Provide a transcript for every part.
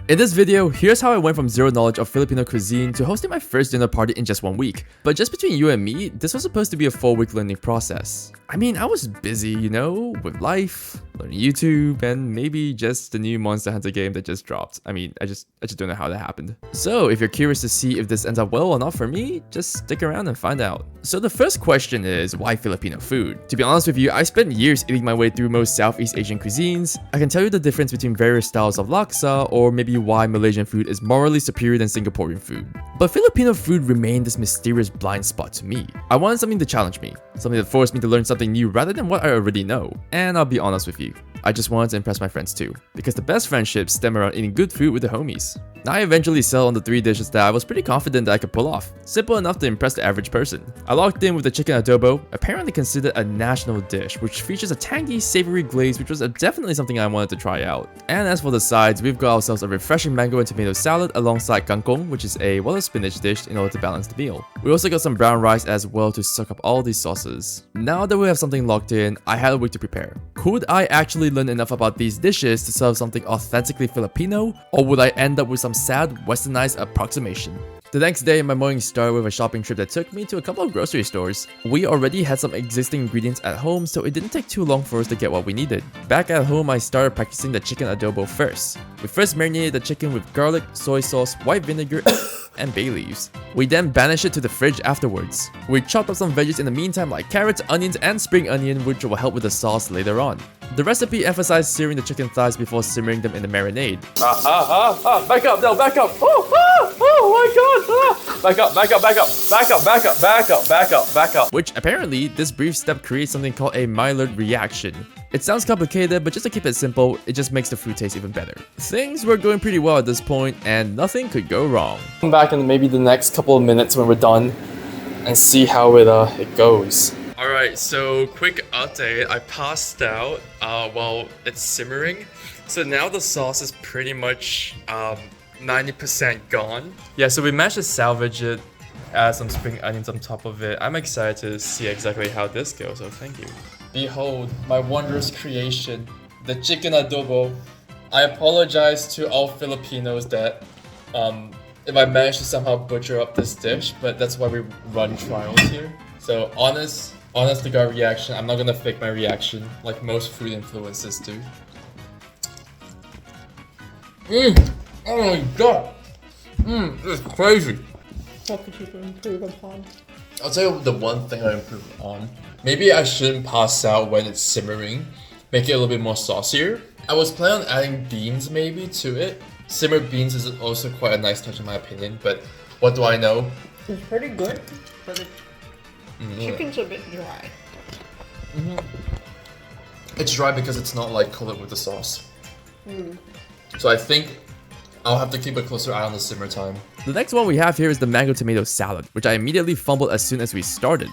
In this video, here's how I went from zero knowledge of Filipino cuisine to hosting my first dinner party in just 1 week. But just between you and me, this was supposed to be a 4-week learning process. I mean, I was busy, you know, with life, learning YouTube, and maybe just the new Monster Hunter game that just dropped. I mean, I just don't know how that happened. So if you're curious to see if this ends up well or not for me, just stick around and find out. So the first question is, why Filipino food? To be honest with you, I spent years eating my way through most Southeast Asian cuisines. I can tell you the difference between various styles of laksa, or maybe why Malaysian food is morally superior than Singaporean food. But Filipino food remained this mysterious blind spot to me. I wanted something to challenge me, something that forced me to learn something new rather than what I already know. And I'll be honest with you, I just wanted to impress my friends too, because the best friendships stem around eating good food with the homies. Now I eventually settled on the 3 dishes that I was pretty confident that I could pull off, simple enough to impress the average person. I locked in with the chicken adobo, apparently considered a national dish, which features a tangy, savory glaze, which was definitely something I wanted to try out. And as for the sides, we've got ourselves a refreshing mango and tomato salad alongside kangkong, which is a spinach dish in order to balance the meal. We also got some brown rice as well to suck up all these sauces. Now that we have something locked in, I had a week to prepare. Could I actually learn enough about these dishes to serve something authentically Filipino, or would I end up with some sad westernized approximation? The next day, my morning started with a shopping trip that took me to a couple of grocery stores. We already had some existing ingredients at home, so it didn't take too long for us to get what we needed. Back at home, I started practicing the chicken adobo first. We first marinated the chicken with garlic, soy sauce, white vinegar, and bay leaves. We then banished it to the fridge afterwards. We chopped up some veggies in the meantime like carrots, onions, and spring onion, which will help with the sauce later on. The recipe emphasized searing the chicken thighs before simmering them in the marinade. Back up, no, back up. Oh my god. Back up. Which apparently, this brief step creates something called a Maillard reaction. It sounds complicated, but just to keep it simple, it just makes the food taste even better. Things were going pretty well at this point, and nothing could go wrong. Come back in maybe the next couple of minutes when we're done and see how it goes. Alright, so quick update. I passed out while it's simmering. So now the sauce is pretty much 90% gone. Yeah, so we managed to salvage it, add some spring onions on top of it. I'm excited to see exactly how this goes, so thank you. Behold, my wondrous creation, the chicken adobo. I apologize to all Filipinos that if I managed to somehow butcher up this dish, but that's why we run trials here. So honest to God reaction. I'm not gonna fake my reaction like most food influencers do. Oh my god! This is crazy. What could you improve upon? I'll tell you the one thing I improve on. Maybe I shouldn't pass out when it's simmering. Make it a little bit more saucier. I was planning on adding beans maybe to it. Simmered beans is also quite a nice touch in my opinion, but what do I know? It's pretty good, but the chicken's a bit dry. It's dry because it's not like coated with the sauce. So I think I'll have to keep a closer eye on the simmer time. The next one we have here is the mango tomato salad, which I immediately fumbled as soon as we started.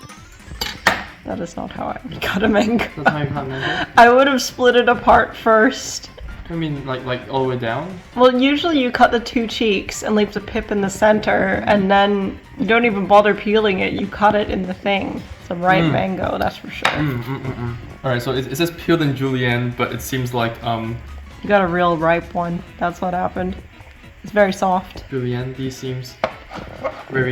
That is not how I would cut a mango. That's how you cut mango? I would have split it apart first. I mean, like all the way down? Well, usually you cut the 2 cheeks and leave the pip in the center, and then you don't even bother peeling it, you cut it in the thing. It's a ripe mango, that's for sure. Alright, so it says peeled in julienne, but it seems like You got a real ripe one, that's what happened. It's very soft. julienne, these seems very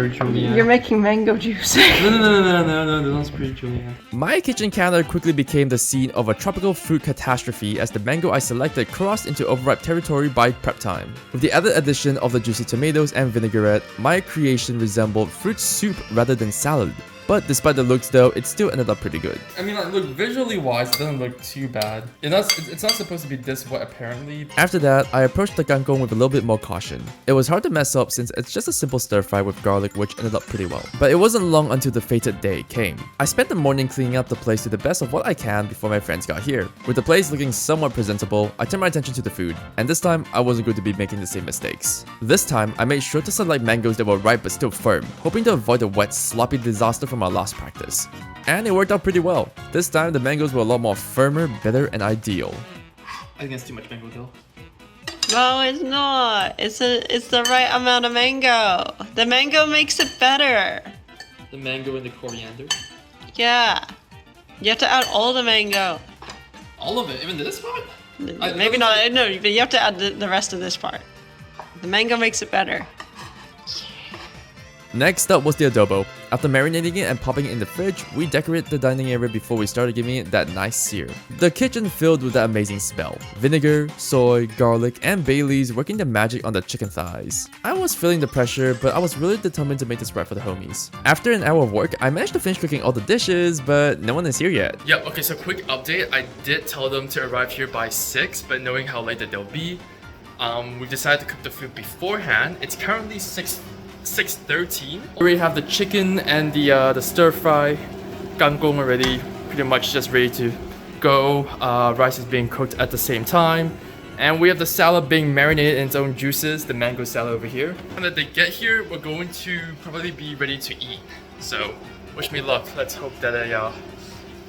julienne. You're making mango juice. No, this one's pretty julienne. My kitchen counter quickly became the scene of a tropical fruit catastrophe as the mango I selected crossed into overripe territory by prep time. With the added addition of the juicy tomatoes and vinaigrette, my creation resembled fruit soup rather than salad. But despite the looks though, it still ended up pretty good. I mean, like, look, visually wise, it doesn't look too bad. It's not supposed to be this wet apparently. After that, I approached the kangkong with a little bit more caution. It was hard to mess up since it's just a simple stir fry with garlic, which ended up pretty well. But it wasn't long until the fated day came. I spent the morning cleaning up the place to the best of what I can before my friends got here. With the place looking somewhat presentable, I turned my attention to the food. And this time, I wasn't going to be making the same mistakes. This time, I made sure to select mangoes that were ripe but still firm, hoping to avoid the wet, sloppy disaster from our last practice. And it worked out pretty well. This time the mangoes were a lot more firmer, better, and ideal. I think it's too much mango though. No, it's not. It's the right amount of mango. The mango makes it better. The mango and the coriander. Yeah. You have to add all the mango. All of it, even this part? Maybe not. No, but you have to add the rest of this part. The mango makes it better. Next up was the adobo. After marinating it and popping it in the fridge, we decorated the dining area before we started giving it that nice sear. The kitchen filled with that amazing smell. Vinegar, soy, garlic, and bay leaves working the magic on the chicken thighs. I was feeling the pressure, but I was really determined to make this right for the homies. After an hour of work, I managed to finish cooking all the dishes, but no one is here yet. Yep, okay, so quick update. I did tell them to arrive here by 6, but knowing how late that they'll be, we decided to cook the food beforehand. It's currently 6:13. We already have the chicken and the stir fry kangkong already pretty much just ready to go. Rice is being cooked at the same time. And we have the salad being marinated in its own juices, the mango salad over here. When they get here, we're going to probably be ready to eat. So, wish me luck. Let's hope that they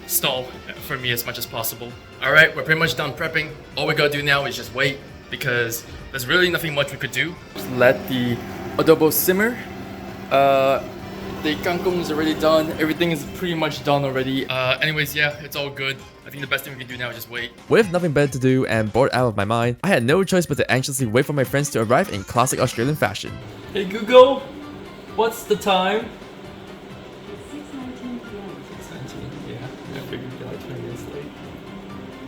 stall for me as much as possible. Alright, we're pretty much done prepping. All we gotta do now is just wait because there's really nothing much we could do. Just let the adobo simmer. The kangkong is already done. Everything is pretty much done already. Anyways, yeah, it's all good. I think the best thing we can do now is just wait. With nothing better to do and bored out of my mind, I had no choice but to anxiously wait for my friends to arrive in classic Australian fashion. Hey Google, what's the time? 6:19 p.m. 6:19, yeah. I figured we'd be like 20 minutes late.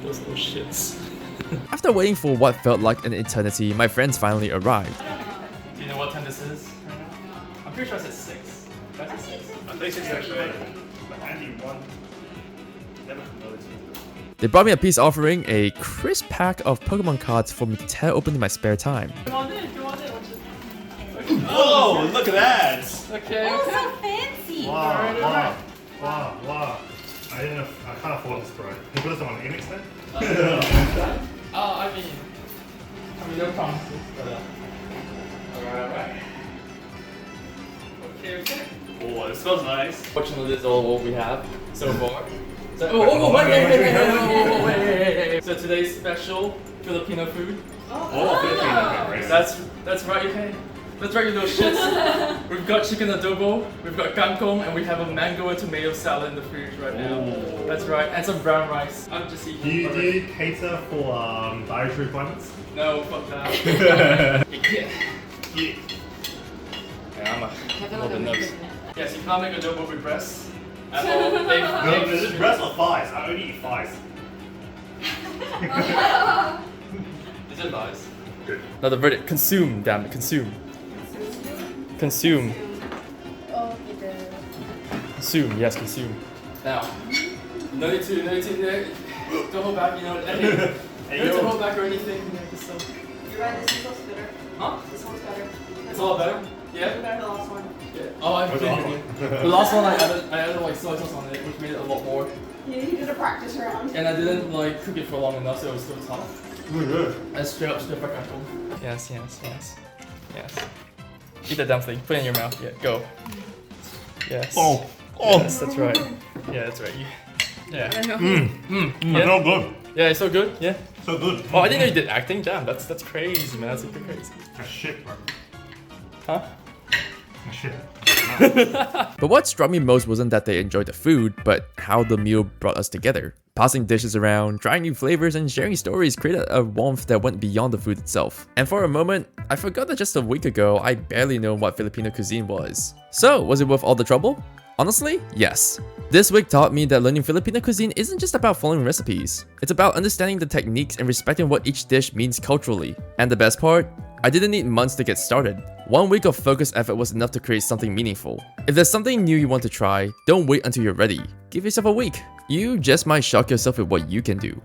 Those little shits. After waiting for what felt like an eternity, my friends finally arrived. Do you know what time this is? I'm pretty sure I said 6. Did I say 6? I think 6 actually. But Andy won. Never noticed. They brought me a peace offering, a crisp pack of Pokemon cards for me to tear open in my spare time. Come on in. Oh, look at that! Okay. Oh, so fancy! Wow. I can't afford this, bro. Can you put this on Enix then? I mean, no promises, but alright. Okay. Oh, it smells nice. Fortunately, this is all what we have so far. So, wait. So today's special Filipino food. Oh, Filipino, right? That's right, hey. That's right, you little shits. We've got chicken adobo, we've got kangkong, and we have a mango and tomato salad in the fridge right now. Ooh. That's right, and some brown rice. I'm just eating. Do you cater for dietary requirements? No, fuck that. Yeah. Yeah. I'm a little bit nervous. Yes, you can't make adobo with breasts. At all. No, is it breast or thighs? I only eat thighs. Is it nice? Good. Another verdict, consume, damn it, consume. Consume. Consume, yes, consume. Now, no need to, don't hold back, you know, Hey, no need to yo. hold back or anything. Just, You're right, this one's better. huh? This one's better. It's all better? Yeah? Better the last one. Yeah. Oh, I'm What's the kidding. last one? The last one I added like soy sauce on it, which made it a lot more. You did a practice round. And I didn't like cook it for long enough, so it was still tough. Really good. And straight up kangkong. Yes. Eat the damn thing. Put it in your mouth. Yeah, go. Yes. Oh. Yes, that's right. Yeah, that's right. Yeah. It's all good. Yeah, it's so good. Yeah. So good. Oh, I didn't know you did acting. Damn, that's crazy, man. That's super crazy. That's shit, bro. Huh? That's shit. But what struck me most wasn't that they enjoyed the food, but how the meal brought us together. Passing dishes around, trying new flavors, and sharing stories created a warmth that went beyond the food itself. And for a moment, I forgot that just a week ago, I barely knew what Filipino cuisine was. So, was it worth all the trouble? Honestly, yes. This week taught me that learning Filipino cuisine isn't just about following recipes. It's about understanding the techniques and respecting what each dish means culturally. And the best part? I didn't need months to get started. 1 week of focused effort was enough to create something meaningful. If there's something new you want to try, don't wait until you're ready. Give yourself a week. You just might shock yourself with what you can do.